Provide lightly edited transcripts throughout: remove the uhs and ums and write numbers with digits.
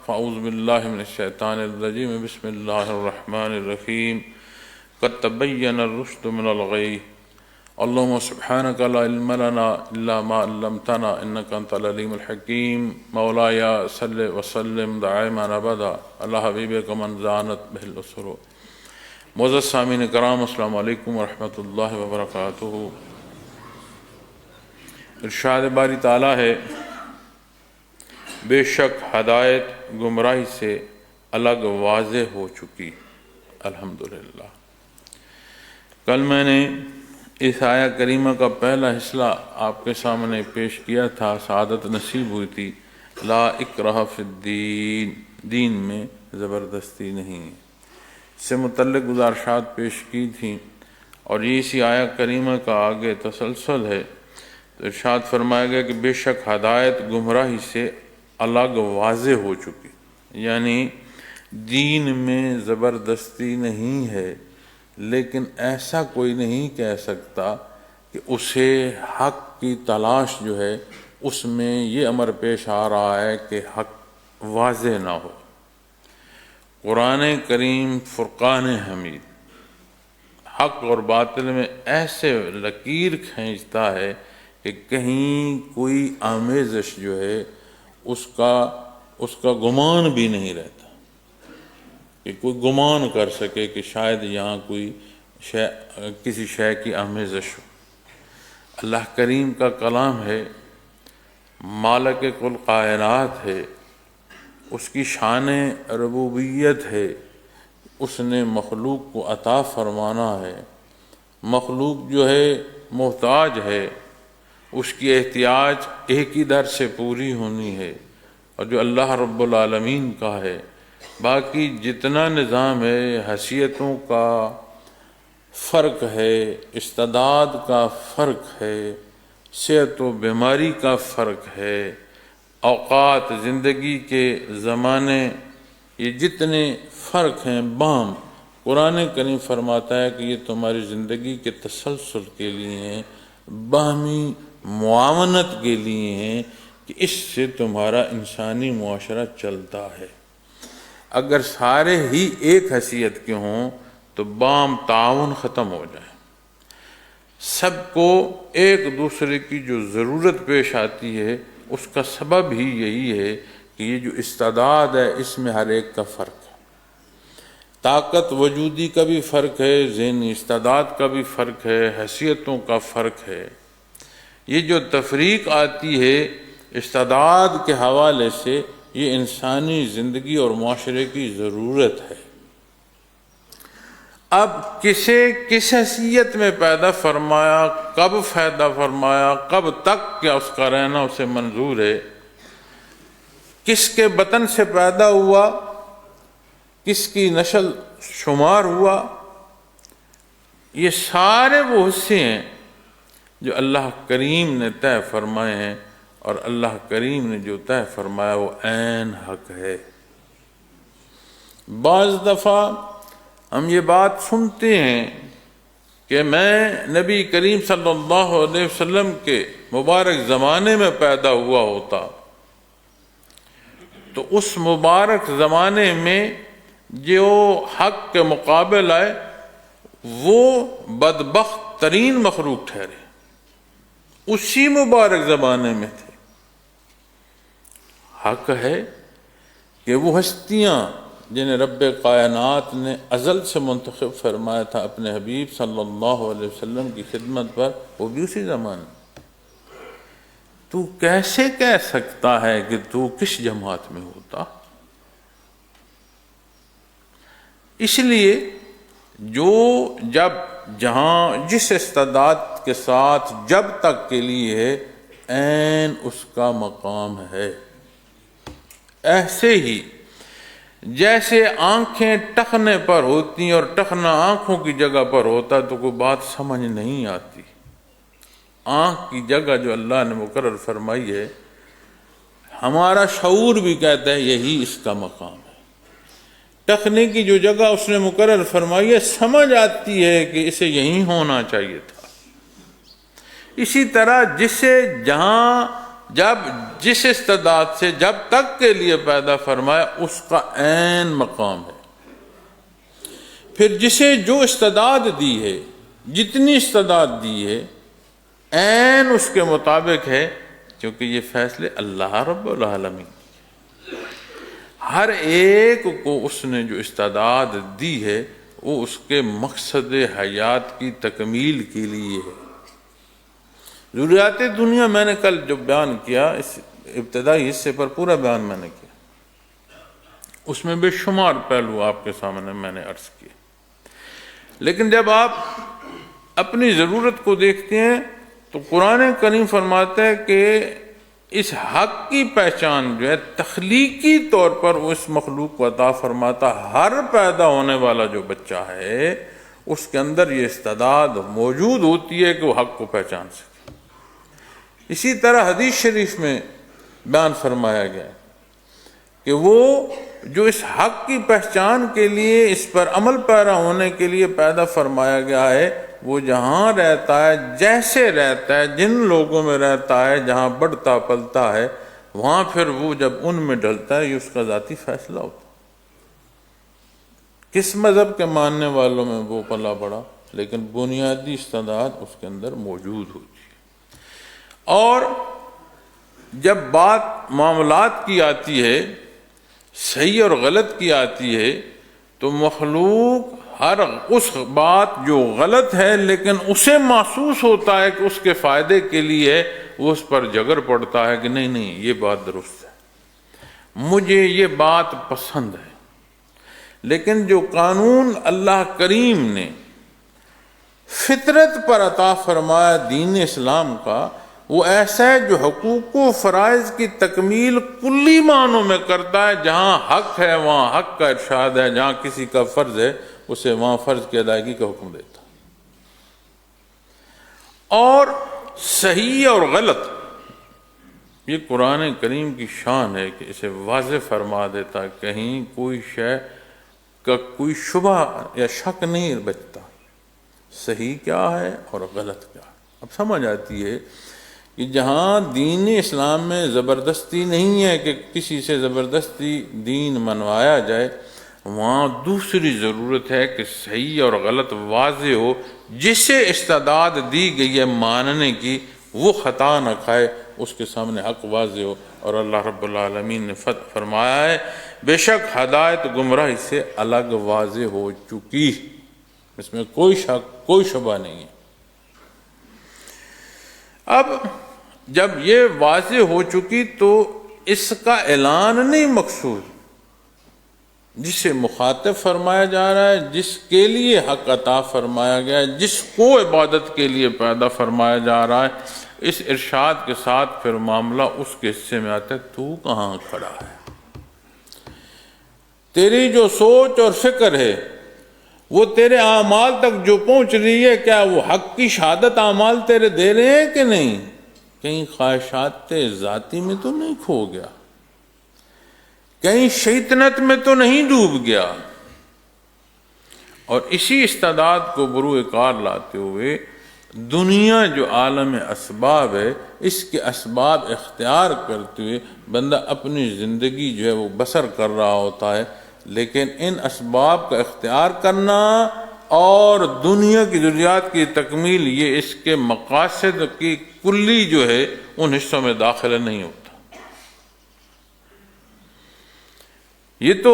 فاعوذ باللہ من الشیطان الرجیم بسم اللہ الرحمن الرحیم قد تبین الرشد من الغی اللہم سبحانک لا علم لنا الا ما علمتنا انک انت العلیم الحکیم مولایا صلی وسلم دائما ابدا علی حبیبک من زانت بہ الاسر۔ معزز سامعین کرام، السلام علیکم ورحمۃ اللہ وبرکاتہ۔ ارشاد باری تعالیٰ ہے، بے شک ہدایت گمراہی سے الگ واضح ہو چکی۔ الحمدللہ۔ کل میں نے اس آیہ کریمہ کا پہلا حصہ آپ کے سامنے پیش کیا تھا، سعادت نصیب ہوئی تھی۔ لا اکراہ فی الدین، دین میں زبردستی نہیں، اس سے متعلق گزارشات پیش کی تھیں، اور یہ اسی آیہ کریمہ کا آگے تسلسل ہے۔ تو ارشاد فرمایا گیا کہ بے شک ہدایت گمراہی سے الگ واضح ہو چکی، یعنی دین میں زبردستی نہیں ہے، لیکن ایسا کوئی نہیں کہہ سکتا کہ اسے حق کی تلاش جو ہے اس میں یہ امر پیش آ رہا ہے کہ حق واضح نہ ہو۔ قرآن کریم فرقان حمید حق اور باطل میں ایسے لکیر کھینچتا ہے کہ کہیں کوئی آمیزش جو ہے اس کا گمان بھی نہیں رہتا، کہ کوئی گمان کر سکے کہ شاید یہاں کوئی کسی شے کی آمیزش ہو۔ اللہ کریم کا کلام ہے، مالک کل کائنات ہے، اس کی شان ربوبیت ہے، اس نے مخلوق کو عطا فرمانا ہے۔ مخلوق جو ہے محتاج ہے، اس کی احتیاج ایک ہی در سے پوری ہونی ہے، اور جو اللہ رب العالمین کا ہے۔ باقی جتنا نظام ہے، حیثیتوں کا فرق ہے، استعداد کا فرق ہے، صحت و بیماری کا فرق ہے، اوقات، زندگی کے زمانے، یہ جتنے فرق ہیں باہم، قرآن کریم فرماتا ہے کہ یہ تمہاری زندگی کے تسلسل کے لیے ہیں، باہمی معاونت کے لیے ہیں، کہ اس سے تمہارا انسانی معاشرہ چلتا ہے۔ اگر سارے ہی ایک حیثیت کے ہوں تو باہم تعاون ختم ہو جائے۔ سب کو ایک دوسرے کی جو ضرورت پیش آتی ہے، اس کا سبب ہی یہی ہے کہ یہ جو استعداد ہے اس میں ہر ایک کا فرق ہے۔ طاقت وجودی کا بھی فرق ہے، ذہنی استعداد کا بھی فرق ہے، حیثیتوں کا فرق ہے۔ یہ جو تفریق آتی ہے استعداد کے حوالے سے، یہ انسانی زندگی اور معاشرے کی ضرورت ہے۔ اب کسے کس حیثیت میں پیدا فرمایا، کب پیدا فرمایا، کب تک کیا اس کا رہنا اسے منظور ہے، کس کے بطن سے پیدا ہوا، کس کی نسل شمار ہوا، یہ سارے وہ حصے ہیں جو اللہ کریم نے طے فرمائے ہیں، اور اللہ کریم نے جو طے فرمایا وہ عین حق ہے۔ بعض دفعہ ہم یہ بات سنتے ہیں کہ میں نبی کریم صلی اللہ علیہ وسلم کے مبارک زمانے میں پیدا ہوا ہوتا تو اس مبارک زمانے میں جو حق کے مقابل آئے وہ بدبخت ترین مخلوق ٹھہرے، اسی مبارک زمانے میں تھے۔ حق ہے کہ وہ ہستیاں جنہیں رب کائنات نے ازل سے منتخب فرمایا تھا اپنے حبیب صلی اللہ علیہ وسلم کی خدمت پر، وہ بھی اسی زمانے۔ تو کیسے کہہ سکتا ہے کہ تو کس جماعت میں ہوتا؟ اس لیے جو جب جہاں جس استعداد کے ساتھ جب تک کے لیے ہے، عین اس کا مقام ہے۔ ایسے ہی جیسے آنکھیں ٹخنے پر ہوتی ہیں اور ٹخنا آنکھوں کی جگہ پر ہوتا تو کوئی بات سمجھ نہیں آتی۔ آنکھ کی جگہ جو اللہ نے مقرر فرمائی ہے، ہمارا شعور بھی کہتا ہے یہی اس کا مقام ہے۔ ٹخنے کی جو جگہ اس نے مقرر فرمائی ہے، سمجھ آتی ہے کہ اسے یہیں ہونا چاہیے تھا۔ اسی طرح جسے جہاں جب جس استعداد سے جب تک کے لیے پیدا فرمایا اس کا عین مقام ہے. پھر جسے جو استعداد دی ہے، جتنی استعداد دی ہے، عین اس کے مطابق ہے، کیونکہ یہ فیصلے اللہ رب العالمین. ہر ایک کو اس نے جو استعداد دی ہے وہ اس کے مقصد حیات کی تکمیل کے لیے ہے. ضروریات دنیا میں نے کل جو بیان کیا، اس ابتدائی حصے پر پورا بیان میں نے کیا، اس میں بے شمار پہلو آپ کے سامنے میں نے عرض کیے. لیکن جب آپ اپنی ضرورت کو دیکھتے ہیں تو قرآن کریم فرماتا ہے کہ اس حق کی پہچان جو ہے تخلیقی طور پر وہ اس مخلوق کو عطا فرماتا. ہر پیدا ہونے والا جو بچہ ہے اس کے اندر یہ استعداد موجود ہوتی ہے کہ وہ حق کو پہچان سکے. اسی طرح حدیث شریف میں بیان فرمایا گیا کہ وہ جو اس حق کی پہچان کے لیے، اس پر عمل پیرا ہونے کے لیے پیدا فرمایا گیا ہے، وہ جہاں رہتا ہے، جیسے رہتا ہے، جن لوگوں میں رہتا ہے، جہاں بڑھتا پلتا ہے، وہاں پھر وہ جب ان میں ڈھلتا ہے، یہ اس کا ذاتی فیصلہ ہوتا ہے. کس مذہب کے ماننے والوں میں وہ پلا بڑا، لیکن بنیادی استعداد اس کے اندر موجود ہوتی ہے. اور جب بات معاملات کی آتی ہے، صحیح اور غلط کی آتی ہے، تو مخلوق ہر اس بات جو غلط ہے لیکن اسے محسوس ہوتا ہے کہ اس کے فائدے کے لیے، وہ اس پر جگر پڑتا ہے کہ نہیں یہ بات درست ہے، مجھے یہ بات پسند ہے. لیکن جو قانون اللہ کریم نے فطرت پر عطا فرمایا دین اسلام کا، وہ ایسا ہے جو حقوق و فرائض کی تکمیل کلی معنوں میں کرتا ہے. جہاں حق ہے وہاں حق کا ارشاد ہے، جہاں کسی کا فرض ہے اسے وہاں فرض کی ادائیگی کا حکم دیتا. اور صحیح اور غلط، یہ قرآن کریم کی شان ہے کہ اسے واضح فرما دیتا، کہیں کوئی شے کا کوئی شبہ یا شک نہیں بچتا، صحیح کیا ہے اور غلط کیا ہے. اب سمجھ آتی ہے کہ جہاں دین اسلام میں زبردستی نہیں ہے کہ کسی سے زبردستی دین منوایا جائے، وہاں دوسری ضرورت ہے کہ صحیح اور غلط واضح ہو. جسے استعداد دی گئی ہے ماننے کی، وہ خطا نہ کھائے، اس کے سامنے حق واضح ہو. اور اللہ رب العالمین نے فرمایا ہے بے شک ہدایت گمراہی سے الگ واضح ہو چکی، اس میں کوئی شک کوئی شبہ نہیں ہے. اب جب یہ واضح ہو چکی تو اس کا اعلان نہیں مقصود، جسے مخاطب فرمایا جا رہا ہے، جس کے لیے حق عطا فرمایا گیا ہے، جس کو عبادت کے لیے پیدا فرمایا جا رہا ہے، اس ارشاد کے ساتھ پھر معاملہ اس کے حصے میں آتا ہے تو کہاں کھڑا ہے. تیری جو سوچ اور فکر ہے وہ تیرے اعمال تک جو پہنچ رہی ہے، کیا وہ حق کی شہادت اعمال تیرے دے رہے ہیں کہ نہیں؟ کہیں خواہشات ذاتی میں تو نہیں کھو گیا، کہیں شیطنت میں تو نہیں ڈوب گیا. اور اسی استعداد کو بروئے کار لاتے ہوئے دنیا جو عالم اسباب ہے، اس کے اسباب اختیار کرتے ہوئے بندہ اپنی زندگی جو ہے وہ بسر کر رہا ہوتا ہے. لیکن ان اسباب کا اختیار کرنا اور دنیا کی ضروریات کی تکمیل، یہ اس کے مقاصد کی کلی جو ہے ان حصوں میں داخل نہیں ہوتا. یہ تو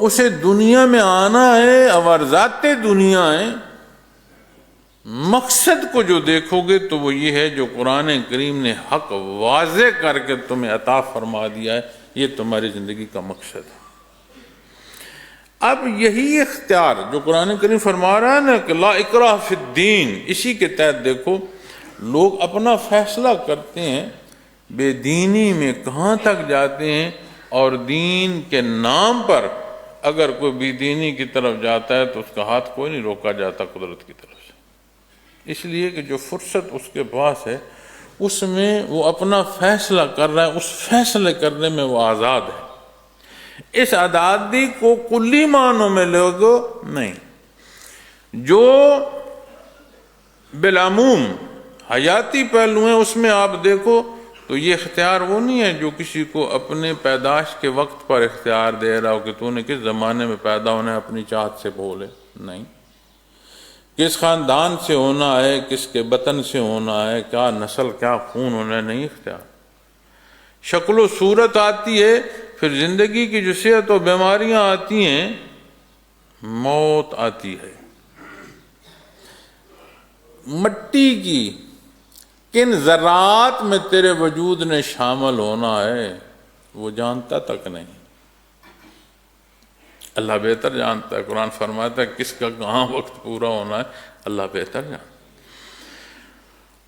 اسے دنیا میں آنا ہے، اور ذات دنیا ہے. مقصد کو جو دیکھو گے تو وہ یہ ہے جو قرآن کریم نے حق واضح کر کے تمہیں عطا فرما دیا ہے، یہ تمہاری زندگی کا مقصد ہے. اب یہی اختیار جو قرآن کریم فرما رہا ہے نا کہ لا اکراہ فی الدین، اسی کے تحت دیکھو لوگ اپنا فیصلہ کرتے ہیں، بے دینی میں کہاں تک جاتے ہیں. اور دین کے نام پر اگر کوئی بے دینی کی طرف جاتا ہے تو اس کا ہاتھ کوئی نہیں روکا جاتا قدرت کی طرف سے، اس لیے کہ جو فرصت اس کے پاس ہے اس میں وہ اپنا فیصلہ کر رہا ہے، اس فیصلے کرنے میں وہ آزاد ہے. اس آزادی کو کلی معنوں میں لوگو نہیں، جو بالعموم حیاتی پہلو ہیں اس میں آپ دیکھو تو یہ اختیار وہ نہیں ہے جو کسی کو اپنے پیدائش کے وقت پر اختیار دے رہا ہو کہ تو نے کس زمانے میں پیدا ہونا ہے اپنی چاہت سے بولے، نہیں، کس خاندان سے ہونا ہے، کس کے بطن سے ہونا ہے، کیا نسل کیا خون ہونا ہے، نہیں اختیار۔ شکل و صورت آتی ہے، پھر زندگی کی جو صحت و بیماریاں آتی ہیں، موت آتی ہے۔ مٹی کی کن ذرات میں تیرے وجود نے شامل ہونا ہے وہ جانتا تک نہیں، اللہ بہتر جانتا ہے۔ قرآن فرماتا ہے کس کا کہاں وقت پورا ہونا ہے اللہ بہتر جانتا ہے۔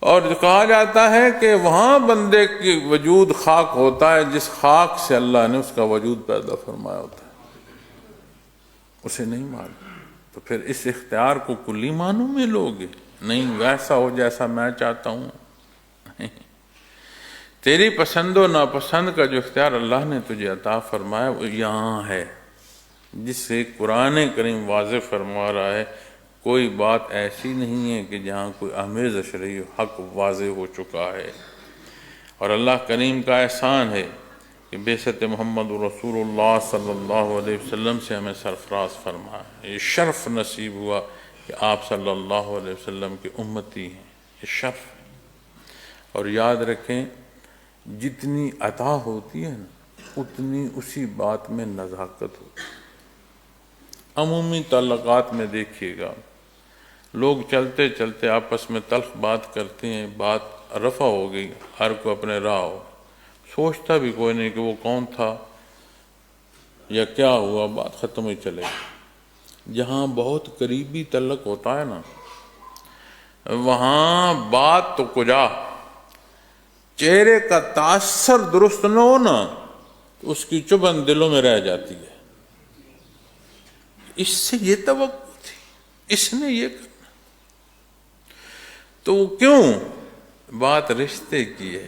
اور جو کہا جاتا ہے کہ وہاں بندے کی وجود خاک ہوتا ہے جس خاک سے اللہ نے اس کا وجود پیدا فرمایا ہوتا ہے، اسے نہیں معلوم۔ تو پھر اس اختیار کو کلی معنوں میں لوگے، نہیں ویسا ہو جیسا میں چاہتا ہوں، نہیں، تیری پسند و ناپسند کا جو اختیار اللہ نے تجھے عطا فرمایا وہ یہاں ہے، جس سے قرآن کریم واضح فرما رہا ہے کوئی بات ایسی نہیں ہے کہ جہاں کوئی آمیزش رہی ہو، حق واضح ہو چکا ہے۔ اور اللہ کریم کا احسان ہے کہ بعثت محمد رسول اللہ صلی اللہ علیہ وسلم سے ہمیں سرفراز فرمایا، یہ شرف نصیب ہوا کہ آپ صلی اللہ علیہ وسلم کی امتی ہیں، یہ شرف ہے۔ اور یاد رکھیں جتنی عطا ہوتی ہے نا اتنی اسی بات میں نزاکت ہوتی ہے۔ عمومی تعلقات میں دیکھیے گا لوگ چلتے چلتے آپس میں تلخ بات کرتے ہیں، بات رفع ہو گئی، ہر کو اپنے راہ ہو، سوچتا بھی کوئی نہیں کہ وہ کون تھا یا کیا ہوا، بات ختم ہی چلے گی۔ جہاں بہت قریبی تعلق ہوتا ہے نا وہاں بات تو کجا، چہرے کا تاثر درست نہ ہو نا تو اس کی چبھن دلوں میں رہ جاتی ہے، اس سے یہ توقع تھی، اس نے یہ کرنا، تو کیوں؟ بات رشتے کی ہے،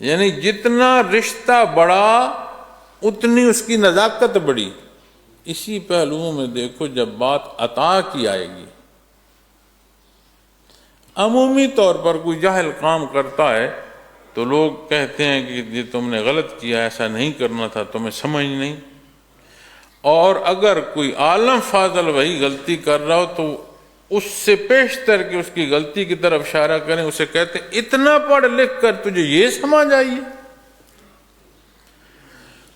یعنی جتنا رشتہ بڑا اتنی اس کی نزاکت بڑی۔ اسی پہلوؤں میں دیکھو جب بات عطا کی آئے گی، عمومی طور پر کوئی جاہل کام کرتا ہے تو لوگ کہتے ہیں کہ یہ تم نے غلط کیا، ایسا نہیں کرنا تھا، تمہیں سمجھ نہیں۔ اور اگر کوئی عالم فاضل وہی غلطی کر رہا ہو تو اس سے پیشتر کے اس کی غلطی کی طرف اشارہ کریں، اسے کہتے ہیں اتنا پڑھ لکھ کر تجھے یہ سمجھ آئیے۔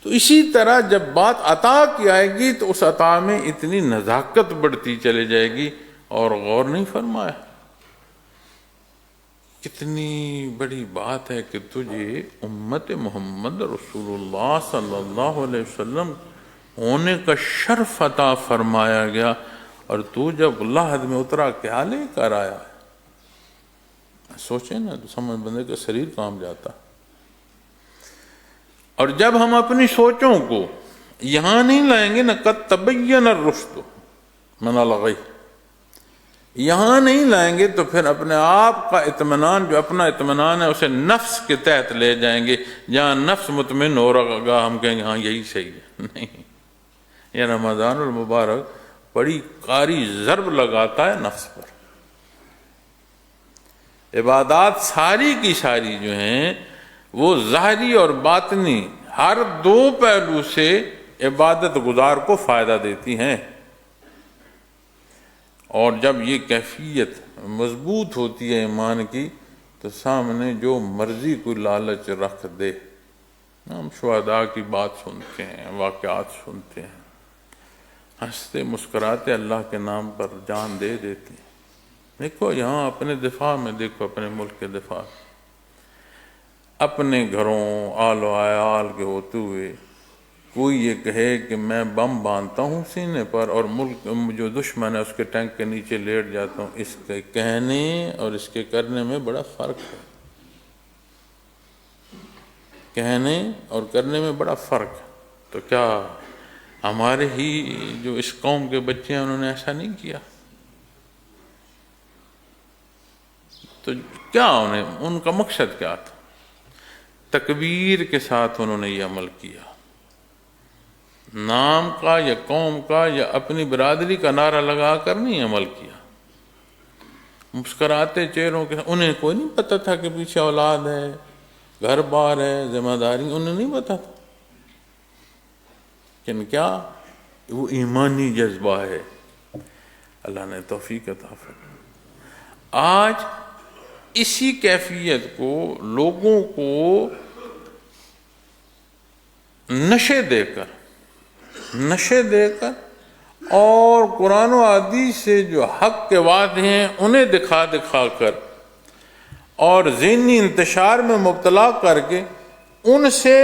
تو اسی طرح جب بات عطا کی آئے گی تو اس عطا میں اتنی نزاکت بڑھتی چلے جائے گی۔ اور غور نہیں فرمایا کتنی بڑی بات ہے کہ تجھے امت محمد رسول اللہ صلی اللہ علیہ وسلم ہونے کا شرف عطا فرمایا گیا، اور تو جب لحد میں اترا کیا لے کر آیا ہے؟ سوچیں نا تو سمجھ بندے کا شریر کام جاتا۔ اور جب ہم اپنی سوچوں کو یہاں نہیں لائیں گے نا قد تبین الرشد من الغی، یہاں نہیں لائیں گے تو پھر اپنے آپ کا اطمینان، جو اپنا اطمینان ہے اسے نفس کے تحت لے جائیں گے، جہاں نفس مطمئن ہو رہا گا ہم کہیں گے ہاں یہی صحیح ہے۔ نہیں، یہ رمضان المبارک بڑی قاری ضرب لگاتا ہے نفس پر۔ عبادات ساری کی ساری جو ہیں وہ ظاہری اور باطنی ہر دو پہلو سے عبادت گزار کو فائدہ دیتی ہیں، اور جب یہ کیفیت مضبوط ہوتی ہے ایمان کی تو سامنے جو مرضی کوئی لالچ رکھ دے۔ ہم شہداء کی بات سنتے ہیں، واقعات سنتے ہیں، ہنستے مسکراتے اللہ کے نام پر جان دے دیتے ہیں۔ دیکھو یہاں اپنے دفاع میں، دیکھو اپنے ملک کے دفاع میں، اپنے گھروں آل و عیال کے ہوتے ہوئے کوئی یہ کہے کہ میں بم باندھتا ہوں سینے پر اور ملک جو دشمن ہے اس کے ٹینک کے نیچے لیٹ جاتا ہوں، اس کے کہنے اور اس کے کرنے میں بڑا فرق ہے۔ کہنے اور کرنے میں بڑا فرق ہے۔ تو کیا ہمارے ہی جو اس قوم کے بچے ہیں انہوں نے ایسا نہیں کیا؟ تو کیا ان کا مقصد کیا تھا؟ تکبیر کے ساتھ انہوں نے یہ عمل کیا، نام کا یا قوم کا یا اپنی برادری کا نعرہ لگا کر نہیں عمل کیا، مسکراتے چہروں کے ساتھ۔ انہیں کوئی نہیں پتہ تھا کہ پیچھے اولاد ہے، گھر بار ہے، ذمہ داری، انہیں نہیں پتا تھا لیکن کیا وہ ایمانی جذبہ ہے۔ اللہ نے توفیق عطا فرمائی۔ آج اسی کیفیت کو لوگوں کو نشے دے کر اور قرآن و حدیث سے جو حق کے وعدے ہیں انہیں دکھا کر اور ذہنی انتشار میں مبتلا کر کے ان سے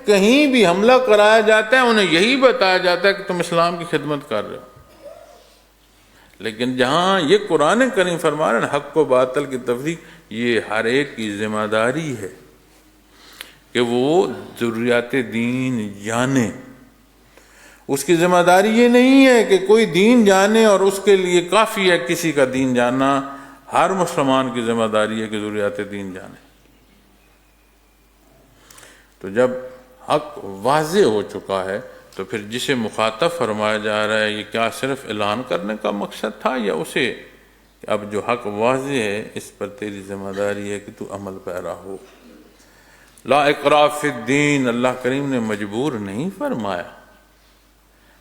کہیں بھی حملہ کرایا جاتا ہے، انہیں یہی بتایا جاتا ہے کہ تم اسلام کی خدمت کر رہے ہو۔ لیکن جہاں یہ قرآن کریم فرما رہے ہیں حق و باطل کی تفریق، یہ ہر ایک کی ذمہ داری ہے کہ وہ ضروریات دین جانے۔ اس کی ذمہ داری یہ نہیں ہے کہ کوئی دین جانے اور اس کے لیے کافی ہے کسی کا دین جاننا۔ ہر مسلمان کی ذمہ داری ہے کہ ضروریات دین جانے۔ تو جب حق واضح ہو چکا ہے تو پھر جسے مخاطب فرمایا جا رہا ہے، یہ کیا صرف اعلان کرنے کا مقصد تھا، یا اسے اب جو حق واضح ہے اس پر تیری ذمہ داری ہے کہ تو عمل پیرا ہو۔ لا اکراہ فی الدین، اللہ کریم نے مجبور نہیں فرمایا،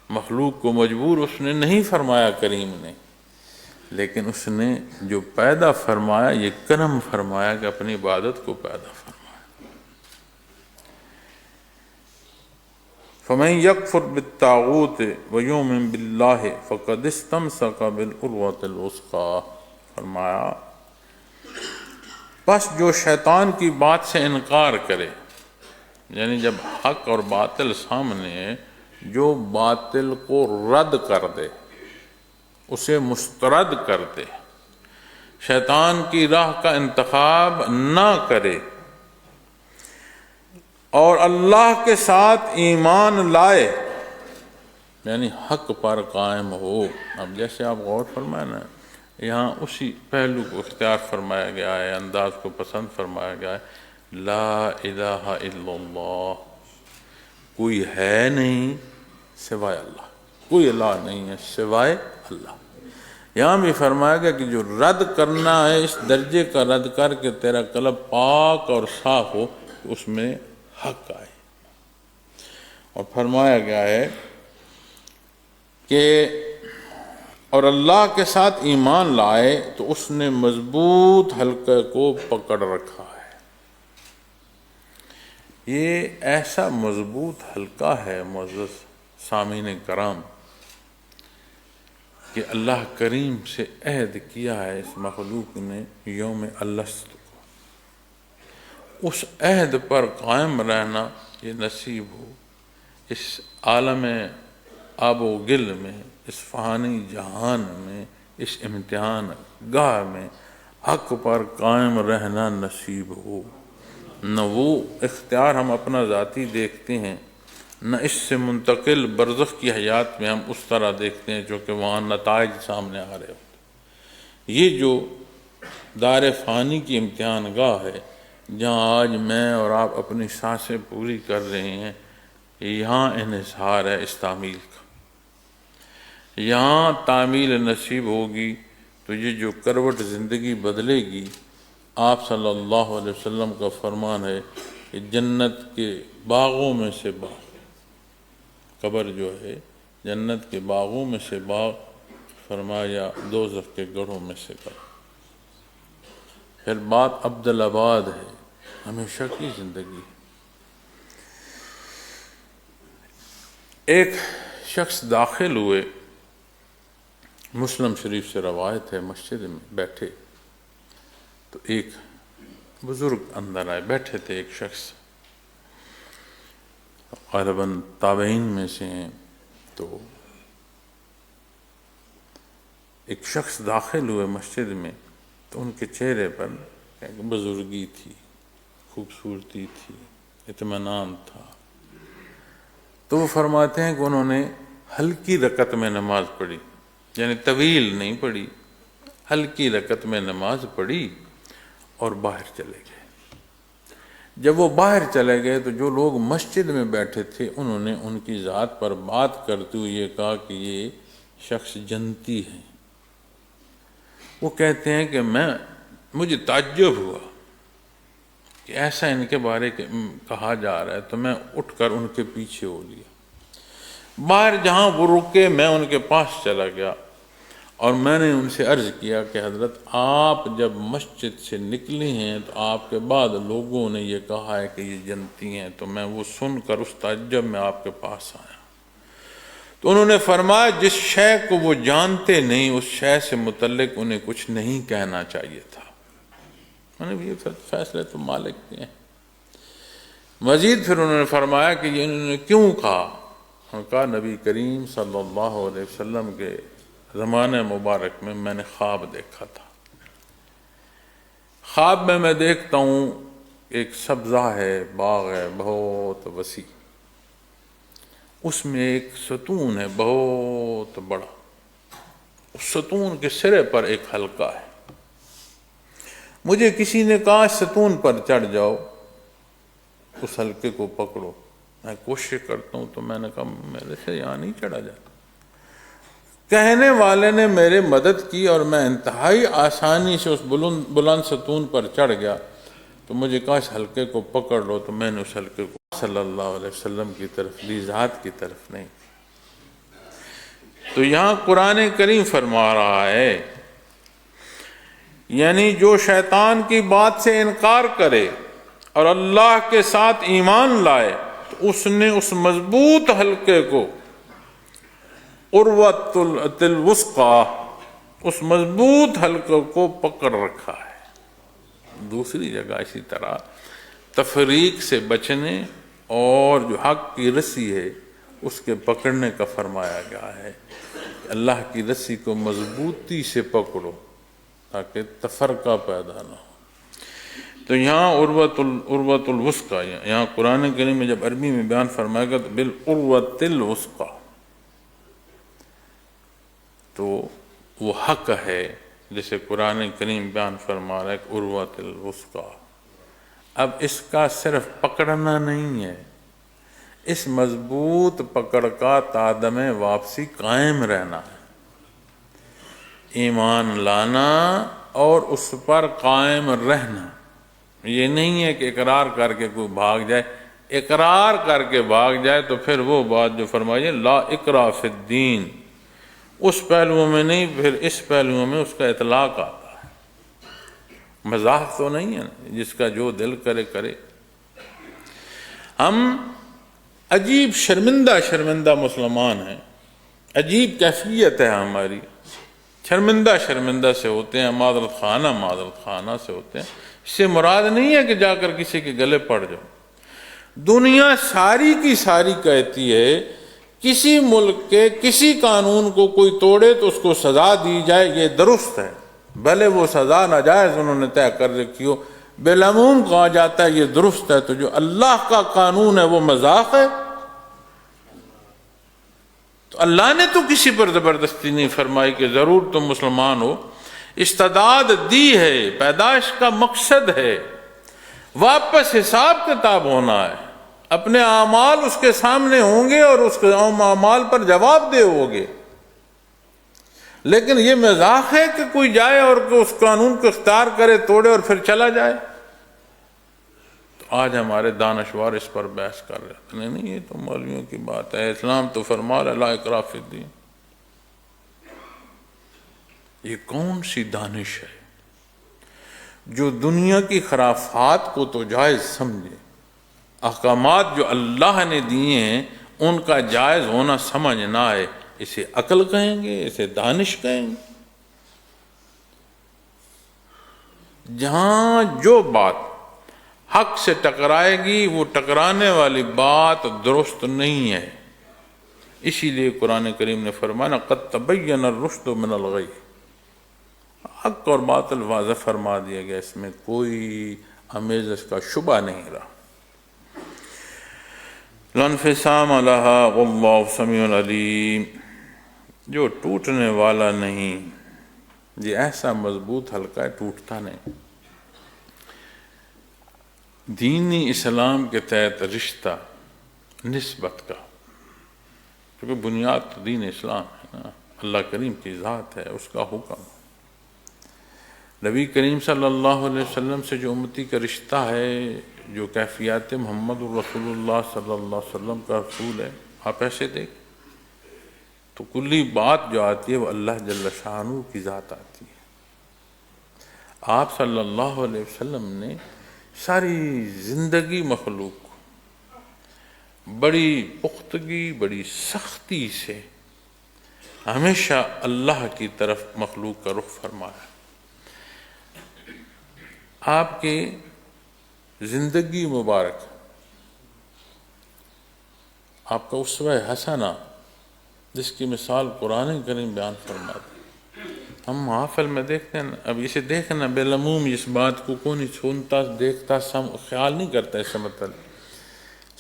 مخلوق کو مجبور اس نے نہیں فرمایا کریم نے، لیکن اس نے جو پیدا فرمایا یہ کرم فرمایا کہ اپنی عبادت کو پیدا فرمایا۔ فَمَن يَكْفُرْ بِالطَّاغُوتِ وَيُؤْمِن بِاللَّهِ فَقَدِ اسْتَمْسَكَ بِالْعُرْوَةِ الْوُثْقَىٰ، فرمایا بس جو شیطان کی بات سے انکار کرے، یعنی جب حق اور باطل سامنے ہے، جو باطل کو رد کر دے، اسے مسترد کر دے، شیطان کی راہ کا انتخاب نہ کرے اور اللہ کے ساتھ ایمان لائے، یعنی حق پر قائم ہو۔ اب جیسے آپ غور فرمائیں نا، یہاں اسی پہلو کو اختیار فرمایا گیا ہے، انداز کو پسند فرمایا گیا ہے، لا الہ الا اللہ، کوئی ہے نہیں سوائے اللہ، کوئی الہ نہیں ہے سوائے اللہ۔ یہاں بھی فرمایا گیا کہ جو رد کرنا ہے اس درجے کا رد کر کے تیرا قلب پاک اور صاف ہو، اس میں حق آئے۔ اور فرمایا گیا ہے کہ اور اللہ کے ساتھ ایمان لائے تو اس نے مضبوط حلقے کو پکڑ رکھا ہے۔ یہ ایسا مضبوط حلقہ ہے معزز سامعین کرام کہ اللہ کریم سے عہد کیا ہے اس مخلوق نے یوم الست کو، اس عہد پر قائم رہنا یہ نصیب ہو، اس عالم آب و گل میں، اس فانی جہان میں، اس امتحان گاہ میں حق پر قائم رہنا نصیب ہو۔ نہ وہ اختیار ہم اپنا ذاتی دیکھتے ہیں، نہ اس سے منتقل برزخ کی حیات میں ہم اس طرح دیکھتے ہیں جو کہ وہاں نتائج سامنے آ رہے ہوتے۔ یہ جو دار فانی کی امتحان گاہ ہے، جہاں آج میں اور آپ اپنی سانسیں پوری کر رہے ہیں، یہاں انحصار ہے اس تعمیل کا۔ یہاں تعمیل نصیب ہوگی تو یہ جو کروٹ زندگی بدلے گی، آپ صلی اللہ علیہ وسلم کا فرمان ہے کہ جنت کے باغوں میں سے باغ، قبر جو ہے جنت کے باغوں میں سے باغ، فرمایا دوزخ کے گڑھوں میں سے گڑھ۔ پھر بات عبدالآباد ہے، ہمیشہ کی زندگی۔ ایک شخص داخل ہوئے، مسلم شریف سے روایت ہے، مسجد میں بیٹھے تو ایک بزرگ اندر آئے، بیٹھے تھے ایک شخص، غالباً تابعین میں سے ہیں، تو ایک شخص داخل ہوئے مسجد میں تو ان کے چہرے پر ایک بزرگی تھی، خوبصورتی تھی، اطمینان تھا۔ تو وہ فرماتے ہیں کہ انہوں نے ہلکی رکعت میں نماز پڑھی، یعنی طویل نہیں پڑھی، ہلکی رکعت میں نماز پڑھی اور باہر چلے گئے۔ جب وہ باہر چلے گئے تو جو لوگ مسجد میں بیٹھے تھے انہوں نے ان کی ذات پر بات کرتے ہوئے یہ کہا کہ یہ شخص جنتی ہے۔ وہ کہتے ہیں کہ مجھے تعجب ہوا کہ ایسا ان کے بارے کہا جا رہا ہے، تو میں اٹھ کر ان کے پیچھے ہو لیا۔ باہر جہاں وہ رکے میں ان کے پاس چلا گیا اور میں نے ان سے عرض کیا کہ حضرت آپ جب مسجد سے نکلی ہیں تو آپ کے بعد لوگوں نے یہ کہا ہے کہ یہ جنتی ہیں، تو میں وہ سن کر اس تعجب میں آپ کے پاس آیا۔ تو انہوں نے فرمایا جس شے کو وہ جانتے نہیں اس شے سے متعلق انہیں کچھ نہیں کہنا چاہیے تھا۔ میں نے بھی فیصلے تو مالک کے ہیں۔ مزید پھر انہوں نے فرمایا کہ یہ انہوں نے کیوں کہا؟ انہوں نے کہا نبی کریم صلی اللہ علیہ وسلم کے زمانہ مبارک میں نے خواب دیکھا تھا۔ خواب میں دیکھتا ہوں ایک سبزہ ہے، باغ ہے بہت وسیع، اس میں ایک ستون ہے بہت بڑا، اس ستون کے سرے پر ایک حلقہ ہے۔ مجھے کسی نے کہا ستون پر چڑھ جاؤ، اس حلقے کو پکڑو۔ میں کوشش کرتا ہوں تو میں نے کہا میرے سے یہاں نہیں چڑھا جاتا۔ کہنے والے نے میرے مدد کی اور میں انتہائی آسانی سے اس بلند ستون پر چڑھ گیا۔ تو مجھے کہا اس حلقے کو پکڑ لو، تو میں نے اس حلقے کو صلی اللہ علیہ وسلم کی طرف لی، ذات کی طرف نہیں۔ تو یہاں قرآن کریم فرما رہا ہے یعنی جو شیطان کی بات سے انکار کرے اور اللہ کے ساتھ ایمان لائے تو اس نے اس مضبوط حلقے کو عروۃ الوثقی، اس مضبوط حلقے کو پکڑ رکھا ہے۔ دوسری جگہ اسی طرح تفریق سے بچنے اور جو حق کی رسی ہے اس کے پکڑنے کا فرمایا گیا ہے۔ اللہ کی رسی کو مضبوطی سے پکڑو تاکہ تفرقہ پیدا نہ ہو۔ تو یہاں عروۃ الوثقی، یہاں قرآن کریم میں جب عربی میں بیان فرمائے گا تو بالعروۃ الوثقی، تو وہ حق ہے جسے قرآن کریم بیان فرما رہا ہے کہ عروۃ الوثقی۔ اب اس کا صرف پکڑنا نہیں ہے، اس مضبوط پکڑ کا تادم واپسی قائم رہنا ہے، ایمان لانا اور اس پر قائم رہنا۔ یہ نہیں ہے کہ اقرار کر کے کوئی بھاگ جائے، اقرار کر کے بھاگ جائے تو پھر وہ بات جو فرمائی لا اکراہ فی الدین، اس پہلوؤں میں نہیں، پھر اس پہلوؤں میں اس کا اطلاق آتا ہے۔ مذاق تو نہیں ہے جس کا جو دل کرے کرے۔ ہم عجیب شرمندہ مسلمان ہیں، عجیب کیفیت ہے ہماری، شرمندہ سے ہوتے ہیں، معذرت خانہ سے ہوتے ہیں۔ اس سے مراد نہیں ہے کہ جا کر کسی کے گلے پڑ جاؤ۔ دنیا ساری کی ساری کہتی ہے کسی ملک کے کسی قانون کو کوئی توڑے تو اس کو سزا دی جائے، یہ درست ہے، بھلے وہ سزا ناجائز انہوں نے طے کر رکھی ہو، بالعموم کہا جاتا ہے یہ درست ہے۔ تو جو اللہ کا قانون ہے وہ مذاق ہے؟ تو اللہ نے تو کسی پر زبردستی نہیں فرمائی کہ ضرور تم مسلمان ہو، استعداد دی ہے، پیدائش کا مقصد ہے، واپس حساب کتاب ہونا ہے، اپنے اعمال اس کے سامنے ہوں گے اور اس کے اعمال پر جواب دہ ہوگے۔ لیکن یہ مذاق ہے کہ کوئی جائے اور اس قانون کو اختیار کرے، توڑے اور پھر چلا جائے۔ تو آج ہمارے دانشور اس پر بحث کر رہے ہیں، نہیں یہ تو مولویوں کی بات ہے، اسلام تو فرما رہا ہے لا اکراہ فی الدین۔ یہ کون سی دانش ہے جو دنیا کی خرافات کو تو جائز سمجھے، احکامات جو اللہ نے دیے ہیں ان کا جائز ہونا سمجھ نہ آئے؟ اسے عقل کہیں گے، اسے دانش کہیں گے؟ جہاں جو بات حق سے ٹکرائے گی وہ ٹکرانے والی بات درست نہیں ہے۔ اسی لیے قرآن کریم نے فرمایا قد تبین الرشد من الغی، حق اور باطل واضح فرما دیا گیا، اس میں کوئی آمیزش کا شبہ نہیں رہا۔ لا انفصام لہا واللہ سمیع علیم، جو ٹوٹنے والا نہیں، یہ ایسا مضبوط حلقہ ہے ٹوٹتا نہیں۔ دینی اسلام کے تحت رشتہ نسبت کا، کیونکہ بنیاد تو دین اسلام ہے نا، اللہ کریم کی ذات ہے، اس کا حکم۔ نبی کریم صلی اللہ علیہ وسلم سے جو امتی کا رشتہ ہے، جو کیفیات محمد الرسول اللہ صلی اللہ علیہ وسلم کا رسول ہے، آپ ایسے دیکھ تو کلی بات جو آتی ہے وہ اللہ جل شانہ کی ذات آتی ہے۔ آپ صلی اللہ علیہ وسلم نے ساری زندگی مخلوق کو بڑی پختگی، بڑی سختی سے ہمیشہ اللہ کی طرف مخلوق کا رخ فرمایا۔ آپ کے زندگی مبارک، آپ کا اسوہ حسنہ جس کی مثال قرآن کریم بیان فرماتا ہے۔ ہم محافل میں دیکھتے ہیں، اب اسے دیکھنا بالعموم، اس بات کو کون سنتا دیکھتا خیال نہیں کرتا، اس سے مطلب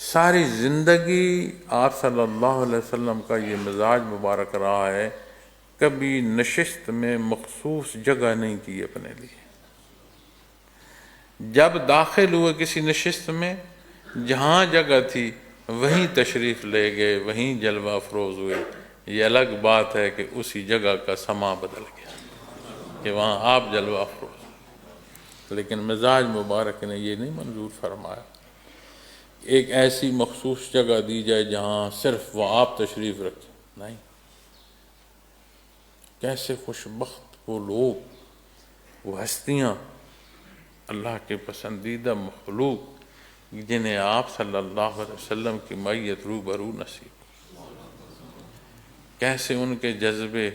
ساری زندگی آپ صلی اللہ علیہ وسلم کا یہ مزاج مبارک رہا ہے، کبھی نشست میں مخصوص جگہ نہیں کی اپنے لیے۔ جب داخل ہوئے کسی نشست میں، جہاں جگہ تھی وہیں تشریف لے گئے، وہیں جلوہ افروز ہوئے۔ یہ الگ بات ہے کہ اسی جگہ کا سما بدل گیا کہ وہاں آپ جلوہ افروز، لیکن مزاج مبارک نے یہ نہیں منظور فرمایا ایک ایسی مخصوص جگہ دی جائے جہاں صرف وہ آپ تشریف رکھیں، نہیں۔ کیسے خوش بخت وہ لوگ، وہ ہستیاں، اللہ کے پسندیدہ مخلوق جنہیں آپ صلی اللہ علیہ وسلم کی معیت روبرو نصیب، کیسے ان کے جذبے،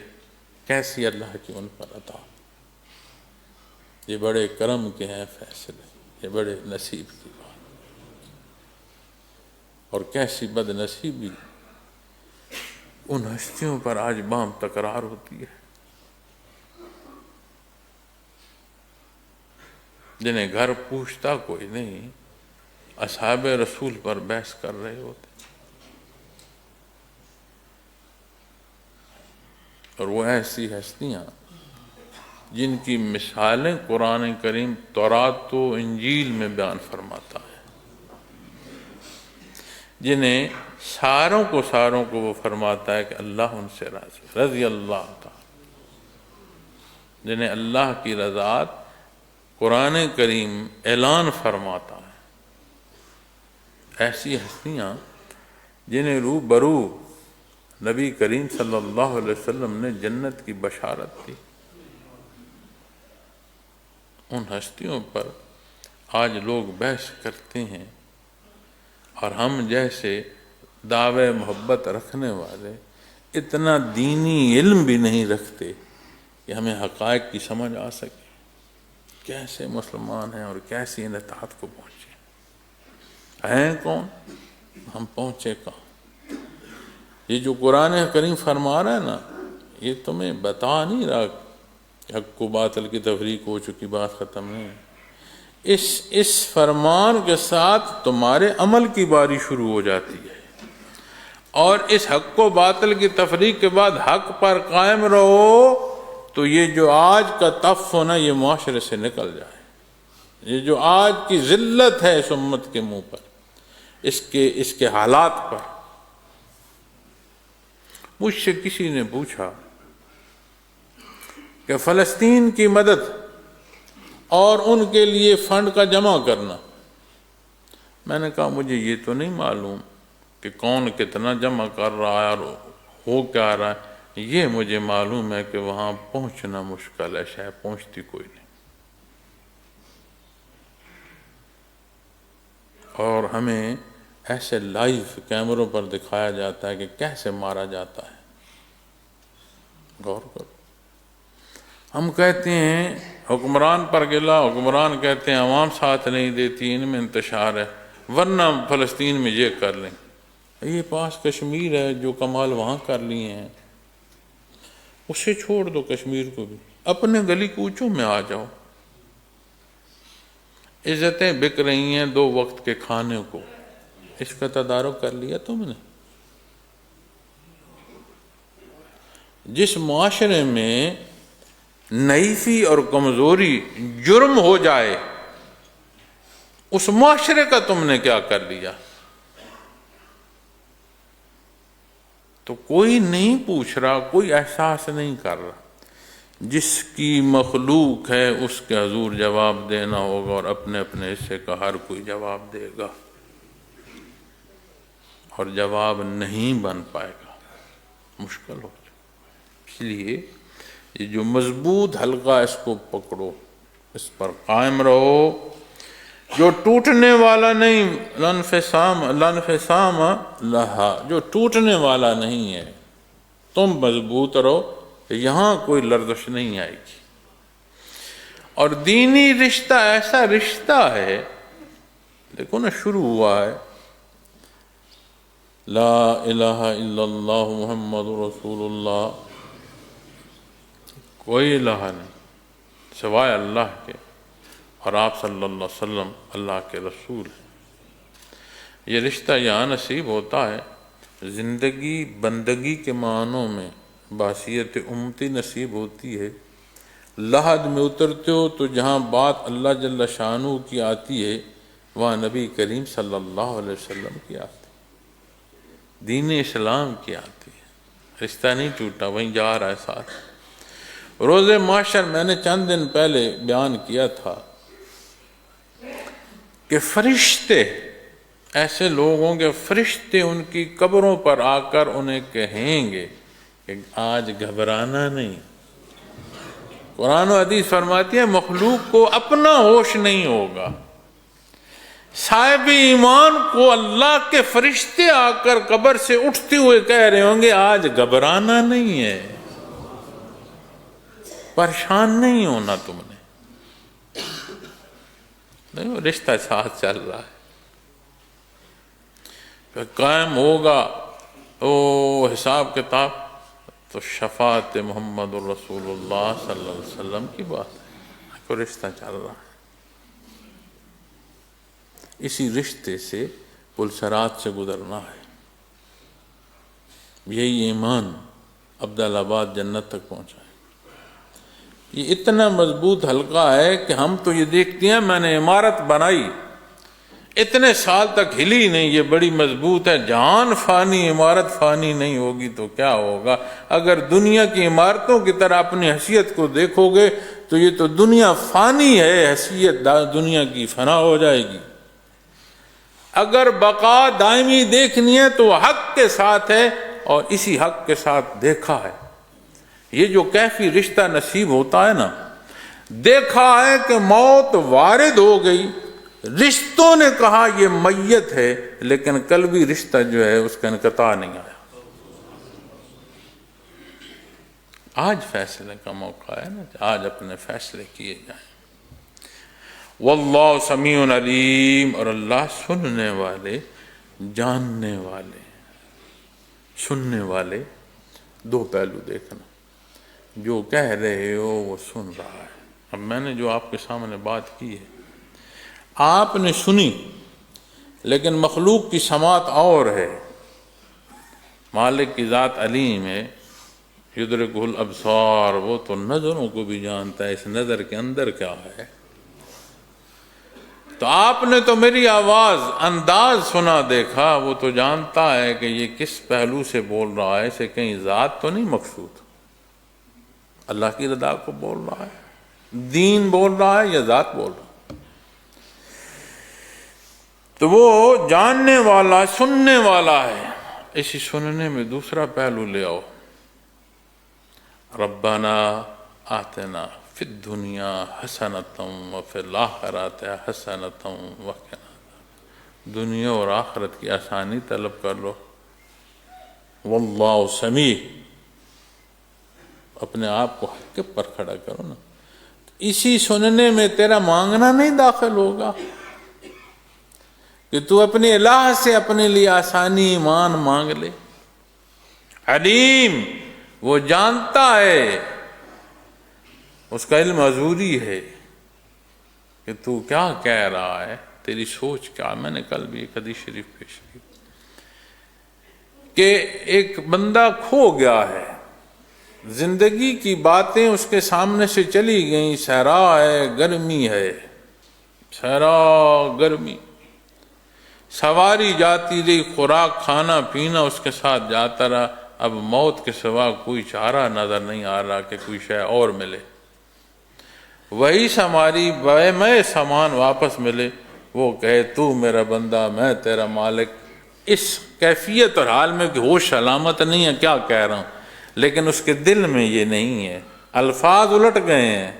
کیسی اللہ کی ان پر عطا۔ یہ بڑے کرم کے ہیں فیصلے، یہ بڑے نصیب کی بات، اور کیسی بد نصیبی ان ہستیوں پر آج بام تکرار ہوتی ہے جنہیں گھر پوچھتا کوئی نہیں، اصحاب رسول پر بحث کر رہے ہوتے، اور وہ ایسی ہستیاں جن کی مثالیں قرآن کریم تورات و انجیل میں بیان فرماتا ہے، جنہیں ساروں کو وہ فرماتا ہے کہ اللہ ان سے راضی، رضی اللہ تعالی، جنہیں اللہ کی رضاعت قرآن کریم اعلان فرماتا ہے۔ ایسی ہستیاں جنہیں روبرو نبی کریم صلی اللہ علیہ وسلم نے جنت کی بشارت دی، ان ہستیوں پر آج لوگ بحث کرتے ہیں، اور ہم جیسے دعوے محبت رکھنے والے اتنا دینی علم بھی نہیں رکھتے کہ ہمیں حقائق کی سمجھ آ سکے، کیسے مسلمان ہیں اور کیسی ان اطاعت کو پہنچے ہیں، کون ہم پہنچے کہاں۔ یہ جو قرآن کریم فرما رہا ہے نا، یہ تمہیں بتا نہیں رہا کہ حق و باطل کی تفریق ہو چکی، بات ختم نہیں۔ اس فرمان کے ساتھ تمہارے عمل کی باری شروع ہو جاتی ہے، اور اس حق و باطل کی تفریق کے بعد حق پر قائم رہو تو یہ جو آج کا تف ہونا یہ معاشرے سے نکل جائے۔ یہ جو آج کی ذلت ہے اس امت کے منہ پر، اس کے حالات پر۔ مجھ سے کسی نے پوچھا کہ فلسطین کی مدد اور ان کے لیے فنڈ کا جمع کرنا، میں نے کہا مجھے یہ تو نہیں معلوم کہ کون کتنا جمع کر رہا ہے اور ہو کیا رہا ہے، یہ مجھے معلوم ہے کہ وہاں پہنچنا مشکل ہے، شاید پہنچتی کوئی نہیں، اور ہمیں ایسے لائیو کیمروں پر دکھایا جاتا ہے کہ کیسے مارا جاتا ہے۔ غور کرو، ہم کہتے ہیں حکمران پر گلا، حکمران کہتے ہیں عوام ساتھ نہیں دیتی، ان میں انتشار ہے، ورنہ فلسطین میں یہ کر لیں۔ یہ پاس کشمیر ہے، جو کمال وہاں کر لیے ہیں اسے چھوڑ دو، کشمیر کو بھی، اپنے گلی کوچوں میں آ جاؤ۔ عزتیں بک رہی ہیں 2 وقت کے کھانے کو، اس کا تدارک کر لیا تم نے؟ جس معاشرے میں نحیفی اور کمزوری جرم ہو جائے، اس معاشرے کا تم نے کیا کر لیا؟ تو کوئی نہیں پوچھ رہا، کوئی احساس نہیں کر رہا۔ جس کی مخلوق ہے اس کے حضور جواب دینا ہوگا، اور اپنے اپنے حصے کا ہر کوئی جواب دے گا، اور جواب نہیں بن پائے گا، مشکل ہو جائے۔ اس لیے یہ جو مضبوط حلقہ، اس کو پکڑو، اس پر قائم رہو، جو ٹوٹنے والا نہیں، لانفصام لہا، جو ٹوٹنے والا نہیں ہے، تم مضبوط رہو، یہاں کوئی لرزش نہیں آئے گی۔ اور دینی رشتہ ایسا رشتہ ہے، دیکھو نا شروع ہوا ہے لا الہ الا اللہ محمد رسول اللہ، کوئی الہ نہیں سوائے اللہ کے، اور آپ صلی اللہ علیہ وسلم اللہ کے رسول ہیں۔ یہ رشتہ یہاں نصیب ہوتا ہے، زندگی بندگی کے معنوں میں بحیثیت امتی نصیب ہوتی ہے۔ لحد میں اترتے ہو تو جہاں بات اللہ جل شانہ کی آتی ہے، وہاں نبی کریم صلی اللہ علیہ وسلم کی آتی ہے، دین اسلام کی آتی ہے، رشتہ نہیں ٹوٹا، وہیں جا رہا ہے ساتھ۔ روز محشر میں نے چند دن پہلے بیان کیا تھا کہ فرشتے، ایسے لوگوں کے فرشتے ان کی قبروں پر آ کر انہیں کہیں گے کہ آج گھبرانا نہیں۔ قرآن و حدیث فرماتی ہے مخلوق کو اپنا ہوش نہیں ہوگا، صاحب ایمان کو اللہ کے فرشتے آ کر قبر سے اٹھتے ہوئے کہہ رہے ہوں گے آج گھبرانا نہیں ہے، پریشان نہیں ہونا تم نے، نہیں رشتہ ساتھ چل رہا ہے، پھر قائم ہوگا او حساب کتاب، تو شفاعت محمد الرسول اللہ صلی اللہ علیہ وسلم کی بات ہے، کوئی رشتہ چل رہا ہے۔ اسی رشتے سے پلسرات سے گزرنا ہے، یہی ایمان عبدالآباد جنت تک پہنچا ہے۔ یہ اتنا مضبوط حلقہ ہے کہ ہم تو یہ دیکھتے ہیں میں نے عمارت بنائی، اتنے سال تک ہلی نہیں، یہ بڑی مضبوط ہے، جان فانی عمارت فانی نہیں ہوگی تو کیا ہوگا؟ اگر دنیا کی عمارتوں کی طرح اپنی حیثیت کو دیکھو گے تو یہ تو دنیا فانی ہے، حیثیت دنیا کی فنا ہو جائے گی۔ اگر بقا دائمی دیکھنی ہے تو حق کے ساتھ ہے، اور اسی حق کے ساتھ دیکھا ہے۔ یہ جو کیفی رشتہ نصیب ہوتا ہے نا، دیکھا ہے کہ موت وارد ہو گئی، رشتوں نے کہا یہ میت ہے، لیکن قلبی رشتہ جو ہے اس کا انقطاع نہیں آیا۔ آج فیصلے کا موقع ہے نا، آج اپنے فیصلے کیے جائیں۔ واللہ سمیع علیم، اور اللہ سننے والے، جاننے والے، سننے والے، دو پہلو دیکھنا، جو کہہ رہے ہو وہ سن رہا ہے۔ اب میں نے جو آپ کے سامنے بات کی ہے، آپ نے سنی، لیکن مخلوق کی سماعت اور ہے۔ مالک کی ذات علیم ہے، یدرکہ الابصار، وہ تو نظروں کو بھی جانتا ہے اس نظر کے اندر کیا ہے۔ تو آپ نے تو میری آواز، انداز سنا، دیکھا، وہ تو جانتا ہے کہ یہ کس پہلو سے بول رہا ہے، اسے کہیں ذات تو نہیں مقصود، اللہ کی رضا کو بول رہا ہے، دین بول رہا ہے یا ذات بول رہا ہے۔ تو وہ جاننے والا، سننے والا ہے۔ اسی سننے میں دوسرا پہلو لے آؤ، ربنا آتنا فی الدنیا حسنۃ وفی الآخرۃ حسنۃ وقنا عذاب، دنیا اور آخرت کی آسانی طلب کر لو۔ واللہ سمیع، اپنے آپ کو حق پر کھڑا کرو نا، اسی سننے میں تیرا مانگنا نہیں داخل ہوگا کہ تو اپنے الہ سے اپنے لیے آسانی ایمان مانگ لے۔ علیم، وہ جانتا ہے، اس کا علم حضوری ہے کہ تو کیا کہہ رہا ہے، تیری سوچ کیا۔ میں نے کل بھی ایک حدیث شریف پیش کی کہ ایک بندہ کھو گیا ہے، زندگی کی باتیں اس کے سامنے سے چلی گئیں، صحرا ہے، گرمی ہے، صحرا گرمی، سواری جاتی رہی، خوراک کھانا پینا اس کے ساتھ جاتا رہا، اب موت کے سوا کوئی چارہ نظر نہیں آ رہا کہ کوئی شے اور ملے، وہی ہماری بے میں سامان واپس ملے، وہ کہے تو میرا بندہ میں تیرا مالک، اس کیفیت اور حال میں کہ ہوش علامت نہیں ہے کیا کہہ رہا ہوں، لیکن اس کے دل میں یہ نہیں ہے، الفاظ الٹ گئے ہیں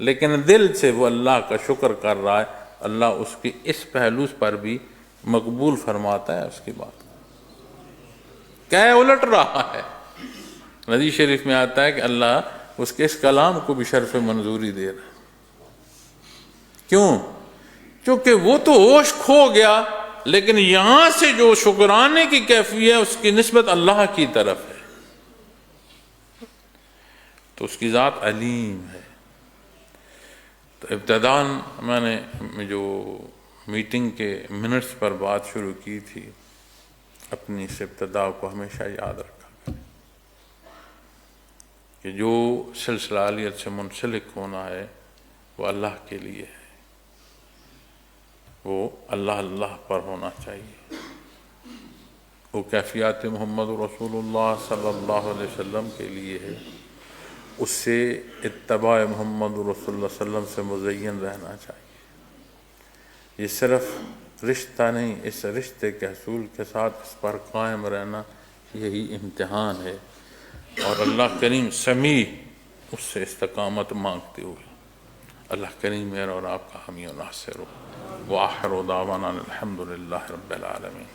لیکن دل سے وہ اللہ کا شکر کر رہا ہے، اللہ اس کی اس پہلو پر بھی مقبول فرماتا ہے اس کی بات، کہہ الٹ رہا ہے۔ حدیث شریف میں آتا ہے کہ اللہ اس کے اس کلام کو بھی شرف منظوری دے رہا ہے، کیوں؟ کیونکہ وہ تو ہوش کھو گیا، لیکن یہاں سے جو شکرانے کی کیفیت ہے اس کی نسبت اللہ کی طرف ہے، تو اس کی ذات علیم ہے۔ تو ابتداً میں نے جو میٹنگ کے منٹس پر بات شروع کی تھی، اپنی اس ابتدا کو ہمیشہ یاد رکھا کریں کہ جو سلسلہ عالیت سے منسلک ہونا ہے وہ اللہ کے لیے ہے، وہ اللہ اللہ پر ہونا چاہیے، وہ کیفیات محمد رسول اللہ صلی اللہ علیہ وسلم کے لیے ہے، اس سے اتباع محمد رسول اللہ صلی اللہ علیہ وسلم سے مزین رہنا چاہیے۔ یہ صرف رشتہ نہیں، اس رشتے کے حصول کے ساتھ اس پر قائم رہنا یہی امتحان ہے، اور اللہ کریم سمیع اس سے استقامت مانگتے ہوئے، اللہ کریم میرا اور آپ کا حامی و ناصر ہو۔ وآخر دعوانا الحمد للہ رب العالمین۔